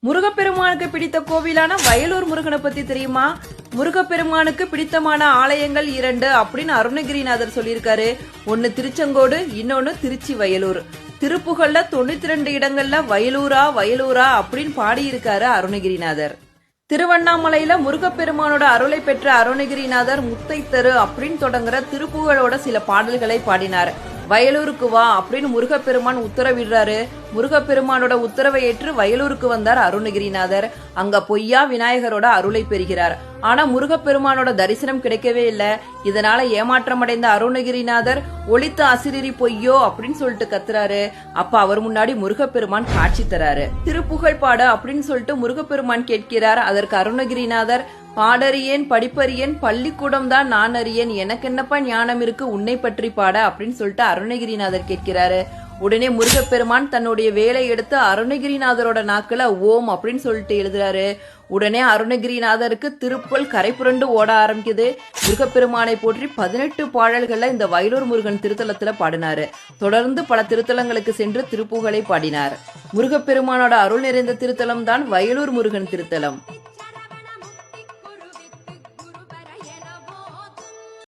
முருகப்பெருமானுக்கு பிடித்த கோவிலான வயலூர் முருகனை பத்தி தெரியுமா? முருகப்பெருமானுக்கு பிடித்தமான ஆலயங்கள் 2 அப்படின்னு அருணகிரிநாதர் சொல்லியிருக்காரு. ஒன்னு திருச்செங்கோடு, இன்னொன்னு திருச்சி வயலூர். திருப்புகள்ல 92 இடங்கள்ல வயலூரா வயலூரா அப்படின்னு பாடியிருக்காரு அருணகிரிநாதர். திருவண்ணாமலையில முருகப்பெருமானோட அருளை பெற்ற அருணகிரிநாதர் முத்தை தரு அப்படின்னு தொடங்குற திருப்புகழோட சில பாடல்களை பாடினார். வயலூருக்கு வா அப்படின்னு முருகப்பெருமான் உத்தரவிடுறாரு. முருகப்பெருமானோட உத்தரவை ஏற்று வயலூருக்கு வந்தார் அருணகிரிநாதர். அங்க பொய்யா விநாயகரோட அருளை பெறுகிறார். ஆனா முருகப்பெருமானோட தரிசனம் கிடைக்கவே இல்லை. இதனால ஏமாற்றமடைந்த அருணகிரிநாதர் ஒளித்த அசிரிரி பொய்யோ அப்படின்னு சொல்லிட்டு கத்துறாரு. அப்ப அவர் முன்னாடி முருகப்பெருமான் காட்சி தராரு. திருப்புகழ் பாட அப்படின்னு சொல்லிட்டு முருகப்பெருமான் கேட்கிறார். அதற்கு அருணகிரிநாதர், பாடறியேன் படிப்பறியேன் பள்ளிக்கூடம் தான் நான் அறியேன், எனக்கு என்னப்பா ஞானம் இருக்கு உன்னை பற்றி பாட அப்படின்னு சொல்லிட்டு அருணகிரிநாதர் கேட்கிறாரு. உடனே முருகப்பெருமான் தன்னுடைய வேலை எடுத்து அருணகிரிநாதரோட நாக்குல ஓம் அப்படின்னு சொல்லிட்டு எழுதுறாரு. உடனே அருணகிரிநாதருக்கு திருப்புகழ் கரை புரண்டு ஓட ஆரம்பிக்குது. முருகப்பெருமானை போற்றி 18 பாடல்கள்ல இந்த வயலூர் முருகன் திருத்தலத்துல பாடினாரு. தொடர்ந்து பல திருத்தலங்களுக்கு சென்று திருப்புகழை பாடினார். முருகப்பெருமானோட அருள் நிறைந்த திருத்தலம் தான் வயலூர் முருகன் திருத்தலம்.